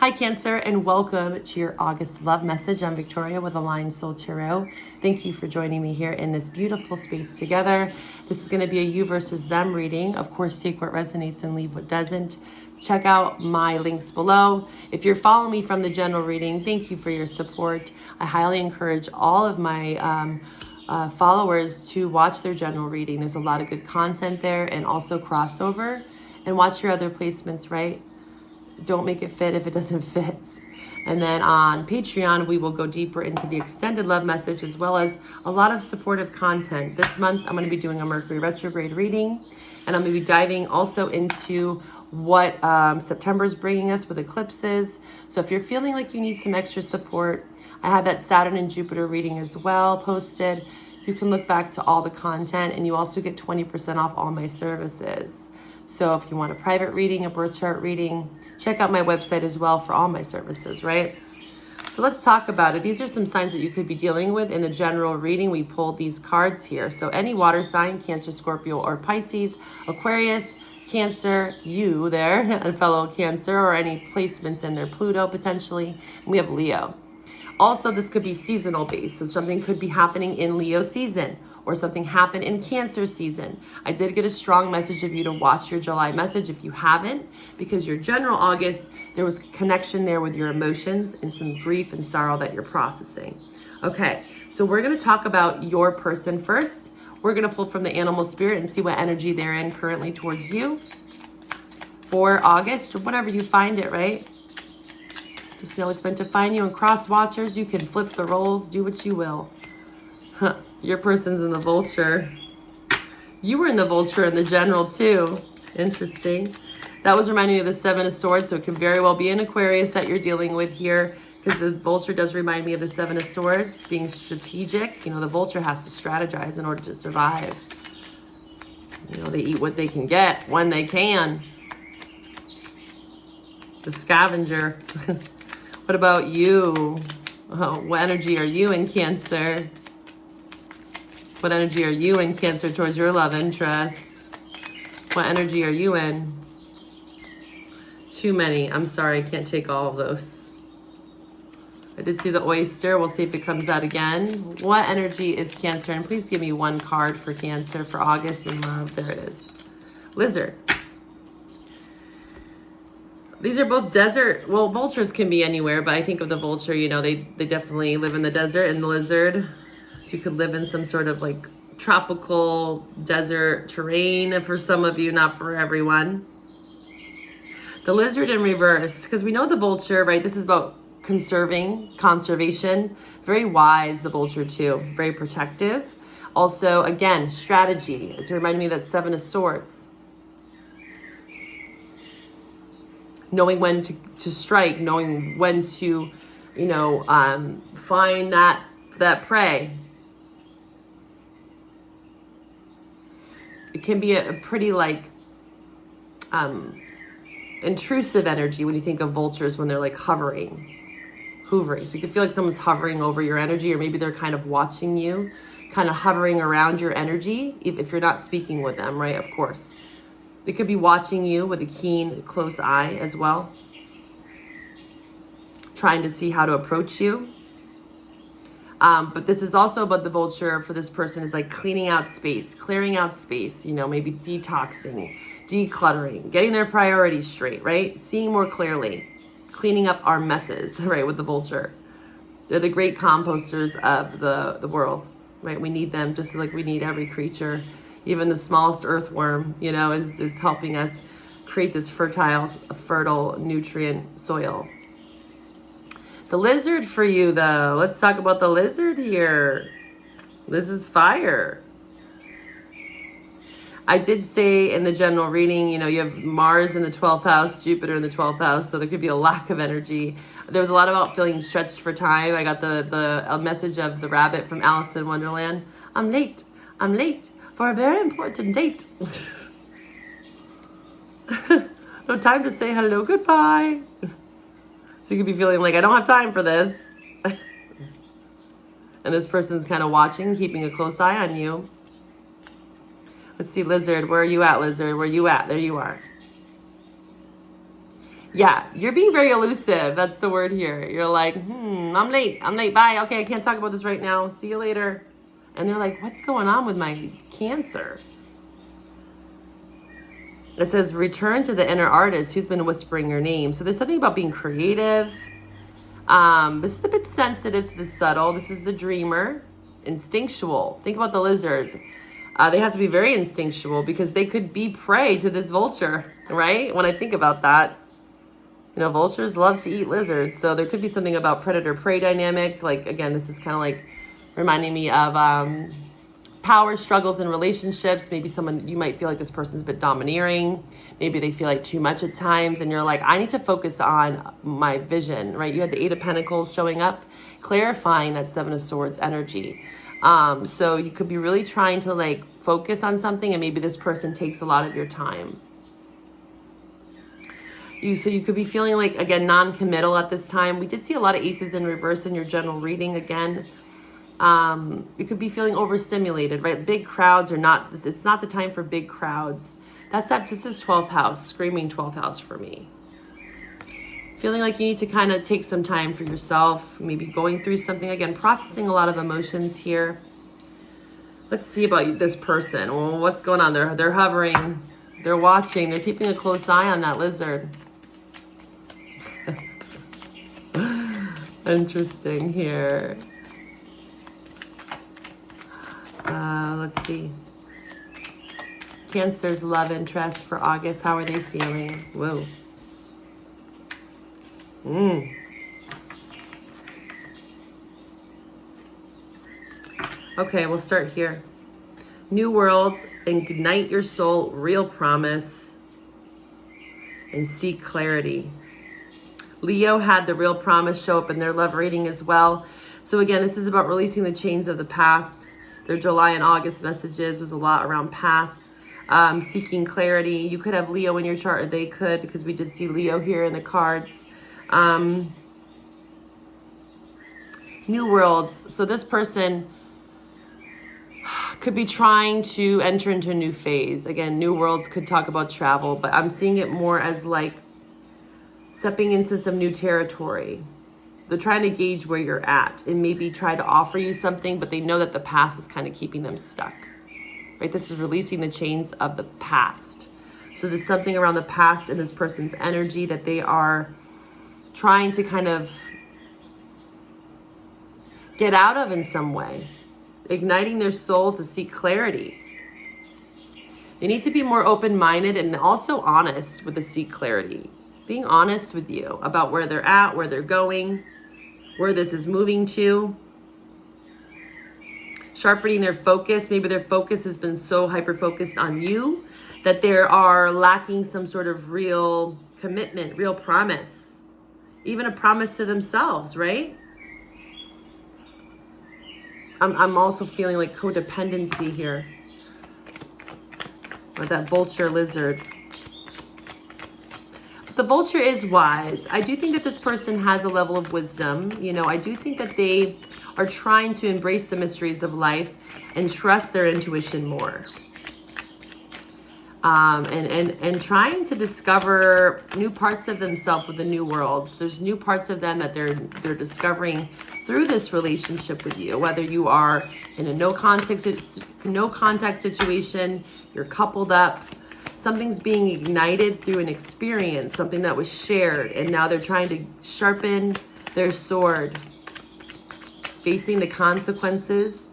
Hi Cancer, and welcome to your August love message. I'm Victoria with Aligned Soul Tarot. Thank you for joining me here in this beautiful space together. This is going to be a you versus them reading. Of course, take what resonates and leave what doesn't. Check out my links below. If you're following me from the general reading, thank you for your support. I highly encourage all of my followers to watch their general reading. There's a lot of good content there, and also crossover, and watch your other placements, right? Don't make it fit if it doesn't fit. And then on Patreon, we will go deeper into the extended love message, as well as a lot of supportive content. This month, I'm going to be doing a Mercury retrograde reading, and I'm going to be diving also into what September is bringing us with eclipses. So if you're feeling like you need some extra support, I have that Saturn and Jupiter reading as well posted. You can look back to all the content, and you also get 20% off all my services. So if you want a private reading, a birth chart reading, check out my website as well for all my services, right? So let's talk about it. These are some signs that you could be dealing with. In the general reading, we pulled these cards here. So any water sign, Cancer, Scorpio, or Pisces, Aquarius, Cancer, you there, and fellow Cancer, or any placements in there, Pluto potentially. And we have Leo. Also, this could be seasonal based. So something could be happening in Leo season, or something happened in Cancer season. I did get a strong message of you to watch your July message if you haven't, because your general August, there was connection there with your emotions and some grief and sorrow that you're processing. Okay, so we're gonna talk about your person first. We're gonna pull from the animal spirit and see what energy they're in currently towards you for August, or whatever you find it, right? Just know it's meant to find you. And cross watchers, you can flip the roles, do what you will. Your person's in the vulture. You were in the vulture in the general too. Interesting. That was reminding me of the Seven of Swords, so it could very well be an Aquarius that you're dealing with here, because the vulture does remind me of the Seven of Swords, being strategic. You know, the vulture has to strategize in order to survive. You know, they eat what they can get when they can. The scavenger. What about you? Oh, what energy are you in, Cancer? What energy are you in, Cancer, towards your love interest? What energy are you in? Too many. I'm sorry, I can't take all of those. I did see the oyster. We'll see if it comes out again. What energy is Cancer? And please give me one card for Cancer for August in love. There it is. Lizard. These are both desert. Well, vultures can be anywhere, but I think of the vulture, you know, they definitely live in the desert, and the lizard. So you could live in some sort of like tropical desert terrain for some of you, not for everyone. The lizard in reverse, because we know the vulture, right? This is about conservation. Very wise, the vulture too. Very protective. Also, again, strategy. It's reminding me of that Seven of Swords. Knowing when to strike, knowing when to, you know, find that prey. It can be a pretty like intrusive energy when you think of vultures, when they're like hoovering. So you can feel like someone's hovering over your energy, or maybe they're kind of watching you, kind of hovering around your energy, if you're not speaking with them, right? Of course. They could be watching you with a keen, close eye as well, trying to see how to approach you. But this is also about the vulture for this person is like cleaning out space, clearing out space, you know, maybe detoxing, decluttering, getting their priorities straight, right? Seeing more clearly, cleaning up our messes, right, with the vulture. They're the great composters of the world, right? We need them just like we need every creature. Even the smallest earthworm, you know, is helping us create this fertile, nutrient soil. The lizard for you, though. Let's talk about the lizard here. This is fire. I did say in the general reading, you know, you have Mars in the 12th house, Jupiter in the 12th house, so there could be a lack of energy. There was a lot about feeling stretched for time. I got a message of the rabbit from Alice in Wonderland. I'm late for a very important date. No time to say hello, goodbye. So you could be feeling like, I don't have time for this. And this person's kind of watching, keeping a close eye on you. Let's see, lizard, where are you at, lizard? Where are you at? There you are. Yeah, you're being very elusive. That's the word here. You're like, I'm late. I'm late. Bye. Okay, I can't talk about this right now. See you later. And they're like, what's going on with my Cancer? It says, return to the inner artist who's been whispering your name. So there's something about being creative. This is a bit sensitive to the subtle. This is the dreamer. Instinctual. Think about the lizard. They have to be very instinctual because they could be prey to this vulture, right? When I think about that, you know, vultures love to eat lizards. So there could be something about predator-prey dynamic. Like, again, this is kind of like reminding me of power struggles in relationships. Maybe someone, you might feel like this person's a bit domineering. Maybe they feel like too much at times. And you're like, I need to focus on my vision, right? You had the Eight of Pentacles showing up, clarifying that Seven of Swords energy. So you could be really trying to like focus on something, and maybe this person takes a lot of your time. So you could be feeling like, again, non-committal at this time. We did see a lot of aces in reverse in your general reading again. You could be feeling overstimulated, right? Big crowds are not, it's not the time for big crowds. This is 12th house, screaming 12th house for me. Feeling like you need to kind of take some time for yourself, maybe going through something, again, processing a lot of emotions here. Let's see about this person. Well, what's going on? They're hovering, they're watching, they're keeping a close eye on that lizard. Interesting here. Let's see. Cancer's love interest for August. How are they feeling? Whoa. Okay, we'll start here. New worlds, ignite your soul, real promise, and seek clarity. Leo had the real promise show up in their love reading as well. So again, this is about releasing the chains of the past. Their July and August messages was a lot around past, seeking clarity. You could have Leo in your chart, or they could, because we did see Leo here in the cards. New worlds. So this person could be trying to enter into a new phase. Again, new worlds could talk about travel, but I'm seeing it more as like stepping into some new territory. They're trying to gauge where you're at and maybe try to offer you something, but they know that the past is kind of keeping them stuck, right? This is releasing the chains of the past. So there's something around the past in this person's energy that they are trying to kind of get out of in some way, igniting their soul to seek clarity. They need to be more open-minded and also honest with the seek clarity. Being honest with you about where they're at, where they're going, where this is moving to. Sharpening their focus. Maybe their focus has been so hyper-focused on you that they are lacking some sort of real commitment, real promise. Even a promise to themselves, right? I'm also feeling like codependency here. Or that vulture lizard. But the vulture is wise. I do think that this person has a level of wisdom. You know, I do think that they are trying to embrace the mysteries of life and trust their intuition more. And trying to discover new parts of themselves with the new worlds. There's new parts of them that they're discovering through this relationship with you. Whether you are in a no contact situation, you're coupled up, something's being ignited through an experience, something that was shared, and now they're trying to sharpen their sword, facing the consequences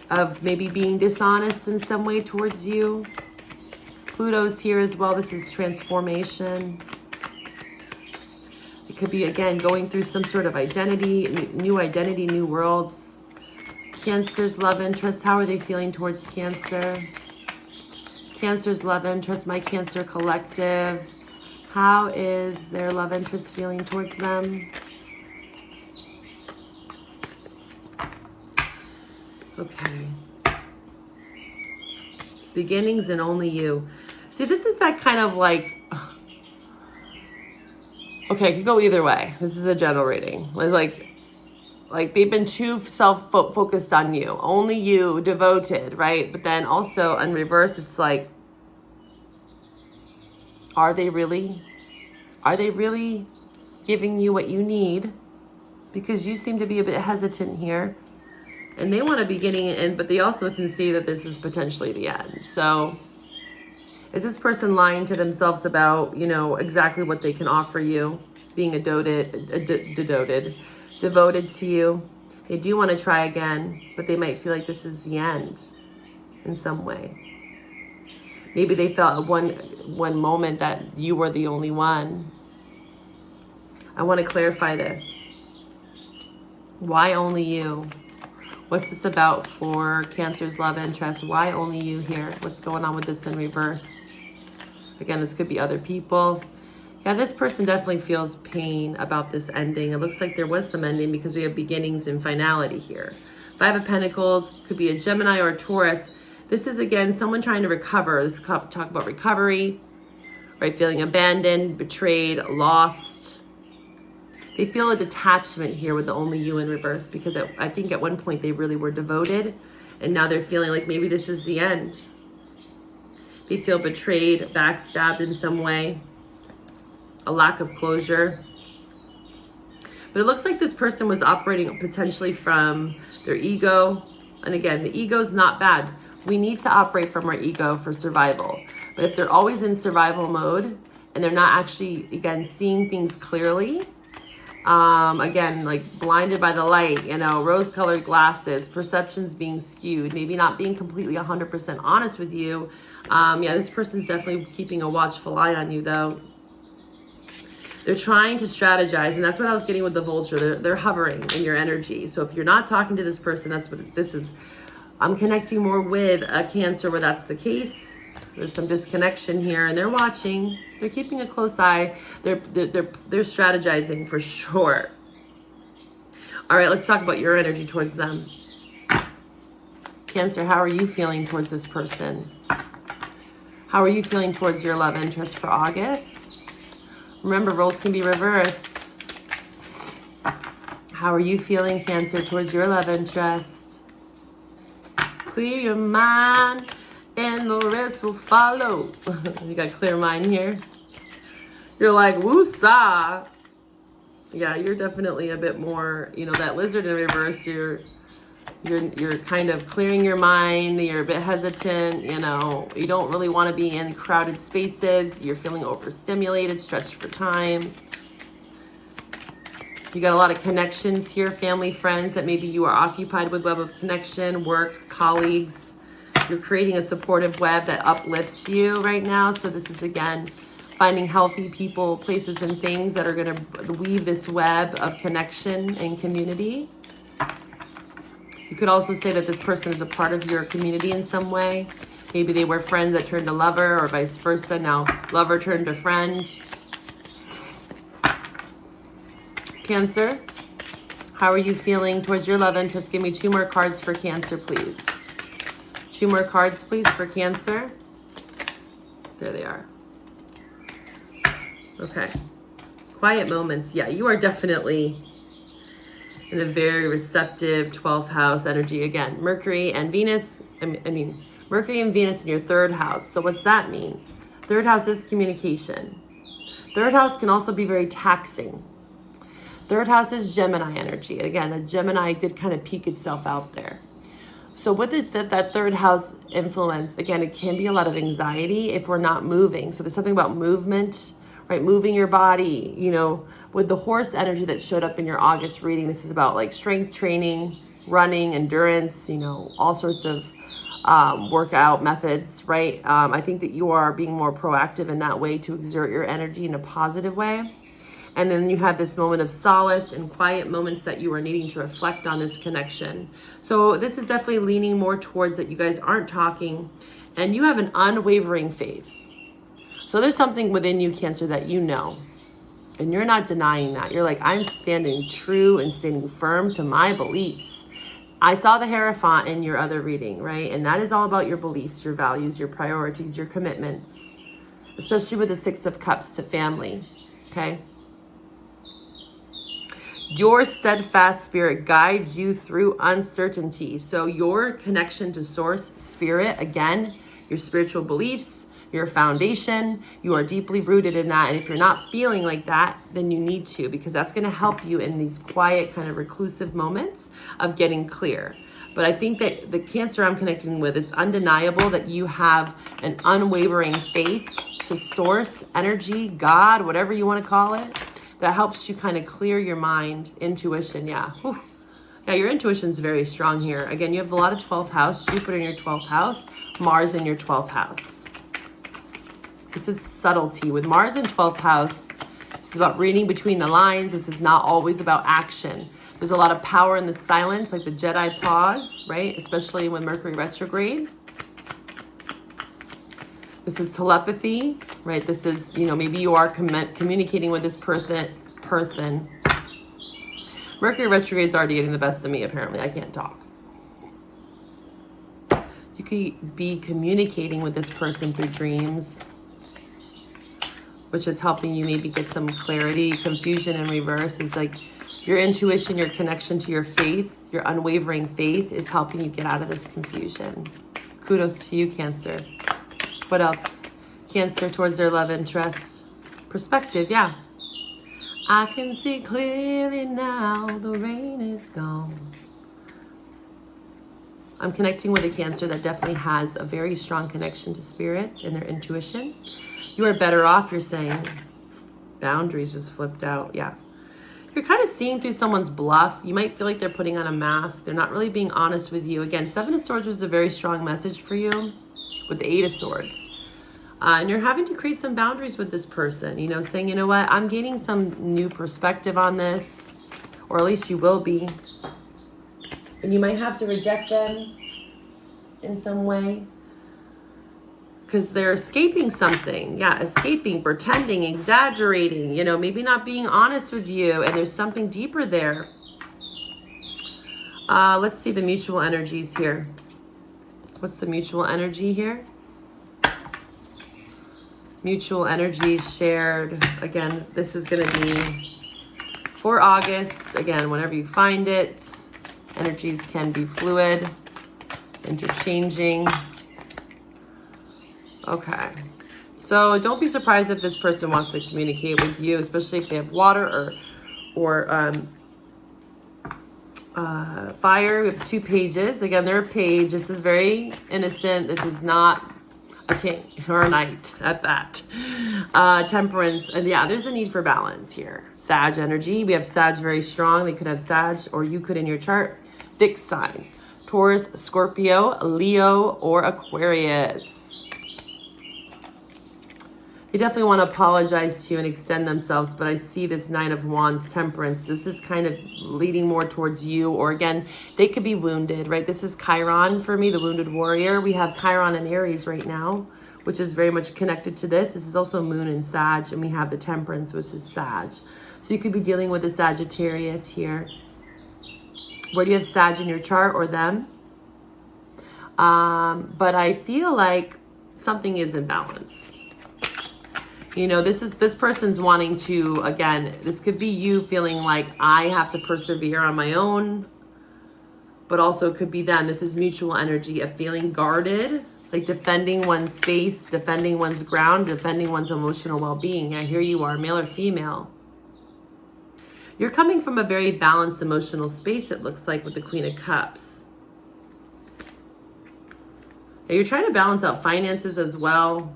of maybe being dishonest in some way towards you. Pluto's here as well. This is transformation. It could be, again, going through some sort of identity, new worlds. Cancer's love interest. How are they feeling towards Cancer? Cancer's love interest, my Cancer collective. How is their love interest feeling towards them? Okay. Beginnings and only you. See, this is that kind of like, okay, it could go either way. This is a general reading. Like they've been too self-focused on you. Only you, devoted, right? But then also in reverse, it's like, are they really? Are they really giving you what you need? Because you seem to be a bit hesitant here. And they want to be getting it in, but they also can see that this is potentially the end. So is this person lying to themselves about, you know, exactly what they can offer you, being devoted to you? They do want to try again, but they might feel like this is the end in some way. Maybe they felt at one moment that you were the only one. I want to clarify this. Why only you? What's this about for Cancer's love interest? Why only you here? What's going on with this in reverse? Again, this could be other people. Yeah, this person definitely feels pain about this ending. It looks like there was some ending because we have beginnings and finality here. Five of Pentacles could be a Gemini or a Taurus. This is, again, someone trying to recover. This talk about recovery, right? Feeling abandoned, betrayed, lost. They feel a detachment here with the only you in reverse because I think at one point they really were devoted and now they're feeling like maybe this is the end. They feel betrayed, backstabbed in some way, a lack of closure. But it looks like this person was operating potentially from their ego. And again, the ego is not bad. We need to operate from our ego for survival. But if they're always in survival mode and they're not actually, again, seeing things clearly, again, like blinded by the light, you know, rose-colored glasses, perceptions being skewed, maybe not being completely 100% honest with you. Yeah, this person's definitely keeping a watchful eye on you, though. They're trying to strategize, and that's what I was getting with the vulture. They're hovering in your energy. So if you're not talking to this person, that's what this is. I'm connecting more with a Cancer where that's the case. There's some disconnection here, and they're watching. They're keeping a close eye. They're strategizing for sure. All right, let's talk about your energy towards them. Cancer, how are you feeling towards this person? How are you feeling towards your love interest for August? Remember, roles can be reversed. How are you feeling, Cancer, towards your love interest? Clear your mind and the rest will follow. You got clear mind here. You're like, woosah. Yeah, you're definitely a bit more, you know, that lizard in reverse, you're kind of clearing your mind. You're a bit hesitant, you know, you don't really want to be in crowded spaces. You're feeling overstimulated, stretched for time. You got a lot of connections here, family, friends that maybe you are occupied with, web of connection, work, colleagues. You're creating a supportive web that uplifts you right now. So this is, again, finding healthy people, places, and things that are going to weave this web of connection and community. You could also say that this person is a part of your community in some way. Maybe they were friends that turned to lover or vice versa. Now lover turned to friend. Cancer, how are you feeling towards your love interest? Give me 2 more cards for Cancer, please. 2 more cards, please, for Cancer. There they are. Okay. Quiet moments. Yeah, you are definitely in a very receptive 12th house energy. Again, Mercury and Venus. Mercury and Venus in your 3rd house. So what's that mean? 3rd house is communication. 3rd house can also be very taxing. 3rd house is Gemini energy. Again, the Gemini did kind of peek itself out there. So with that 3rd house influence, again, it can be a lot of anxiety if we're not moving. So there's something about movement, right? Moving your body, you know, with the horse energy that showed up in your August reading. This is about like strength training, running, endurance, you know, all sorts of workout methods, right? I think that you are being more proactive in that way to exert your energy in a positive way. And then you have this moment of solace and quiet moments that you are needing to reflect on this connection. So this is definitely leaning more towards that you guys aren't talking and you have an unwavering faith. So there's something within you, Cancer, that you know, and you're not denying that. You're like, I'm standing true and standing firm to my beliefs. I saw the Hierophant in your other reading, right? And that is all about your beliefs, your values, your priorities, your commitments, especially with the 6 of Cups to family, okay? Your steadfast spirit guides you through uncertainty. So your connection to source spirit, again, your spiritual beliefs, your foundation. You are deeply rooted in that. And if you're not feeling like that, then you need to, because that's going to help you in these quiet, kind of reclusive moments of getting clear. But I think that the Cancer I'm connecting with, it's undeniable that you have an unwavering faith to source, energy, God, whatever you want to call it, that helps you kind of clear your mind. Intuition, yeah. Whew. Yeah, your intuition's very strong here. Again, you have a lot of 12th house, Jupiter in your 12th house, Mars in your 12th house. This is subtlety. With Mars in 12th house, this is about reading between the lines. This is not always about action. There's a lot of power in the silence, like the Jedi pause, right? Especially when Mercury retrograde. This is telepathy, right? This is, maybe you are communicating with this person. Mercury retrograde's already getting the best of me, apparently. I can't talk. You could be communicating with this person through dreams, which is helping you maybe get some clarity. Confusion in reverse is like your intuition, your connection to your faith, your unwavering faith is helping you get out of this confusion. Kudos to you, Cancer. What else? Cancer towards their love interest. Perspective, yeah. I can see clearly now, the rain is gone. I'm connecting with a Cancer that definitely has a very strong connection to spirit and their intuition. You are better off, you're saying. Boundaries just flipped out, yeah. You're kind of seeing through someone's bluff. You might feel like they're putting on a mask. They're not really being honest with you. Again, 7 of Swords was a very strong message for you with the 8 of Swords. And you're having to create some boundaries with this person, saying, you know what, I'm gaining some new perspective on this, or at least you will be. And you might have to reject them in some way because they're escaping something. Yeah, escaping, pretending, exaggerating, maybe not being honest with you. And there's something deeper there. Let's see the mutual energies here. What's the mutual energy here? Mutual energies shared. Again, this is going to be for August. Again, whenever you find it, energies can be fluid, interchanging. Okay. So don't be surprised if this person wants to communicate with you, especially if they have water or fire. We have 2 pages. Again, they're a page. This is very innocent. This is not a king or a knight at that. Temperance. And yeah, there's a need for balance here. Sag energy. We have Sag very strong. They could have Sag, or you could in your chart. Fixed sign. Taurus, Scorpio, Leo, or Aquarius. They definitely want to apologize to you and extend themselves, but I see this 9 of Wands, Temperance. This is kind of leading more towards you, or again, they could be wounded, right? This is Chiron for me, the wounded warrior. We have Chiron and Aries right now, which is very much connected to this. This is also Moon and Sag, and we have the Temperance, which is Sag. So you could be dealing with a Sagittarius here. Where do you have Sag in your chart, or them? But I feel like something is imbalanced. This person's wanting to, again, this could be you feeling like I have to persevere on my own, but also it could be them. This is mutual energy of feeling guarded, like defending one's space, defending one's ground, defending one's emotional well-being. Yeah, here you are, male or female. You're coming from a very balanced emotional space, it looks like, with the Queen of Cups. Yeah, you're trying to balance out finances as well.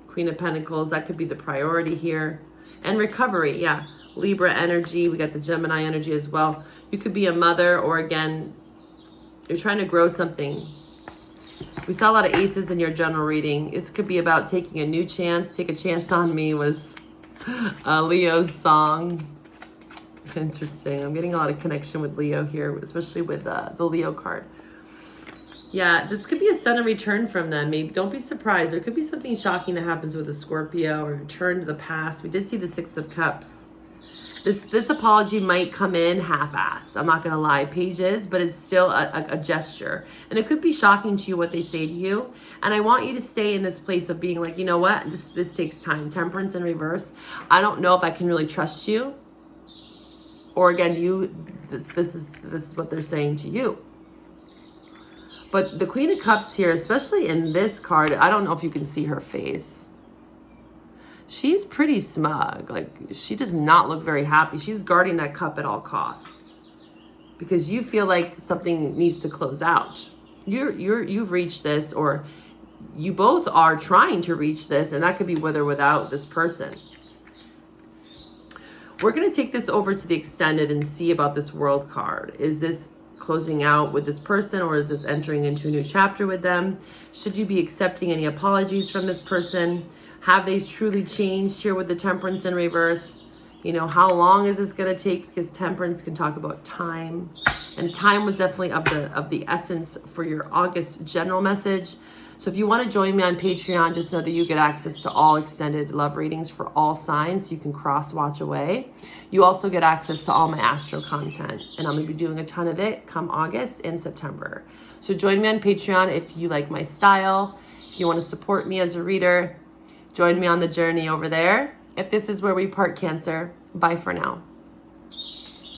Queen of Pentacles, that could be the priority here. And recovery, yeah. Libra energy, we got the Gemini energy as well. You could be a mother, or again, you're trying to grow something. We saw a lot of aces in your general reading. This could be about taking a new chance. Take a Chance on Me was Leo's song. Interesting. I'm getting a lot of connection with Leo here, especially with the Leo card. Yeah, this could be a sudden return from them. Maybe don't be surprised. There could be something shocking that happens with a Scorpio, or return to the past. We did see the 6 of Cups. This apology might come in half-assed. I'm not going to lie, pages, but it's still a gesture. And it could be shocking to you what they say to you. And I want you to stay in this place of being like, you know what? This takes time. Temperance in reverse. I don't know if I can really trust you. Or again, this is what they're saying to you. But the Queen of Cups here, especially in this card, I don't know if you can see her face. She's pretty smug. Like, she does not look very happy. She's guarding that cup at all costs because you feel like something needs to close out. You've reached this, or you both are trying to reach this, and that could be with or without this person. We're going to take this over to the extended and see about this World card. Is this closing out with this person, or is this entering into a new chapter with them? Should you be accepting any apologies from this person? Have they truly changed here with the Temperance in reverse? You know, how long is this going to take? Because Temperance can talk about time, and time was definitely of the essence for your August general message. So if you want to join me on Patreon, just know that you get access to all extended love readings for all signs. You can cross watch away. You also get access to all my astro content, and I'm going to be doing a ton of it come August and September. So join me on Patreon if you like my style. If you want to support me as a reader, join me on the journey over there. If this is where we part, Cancer, bye for now.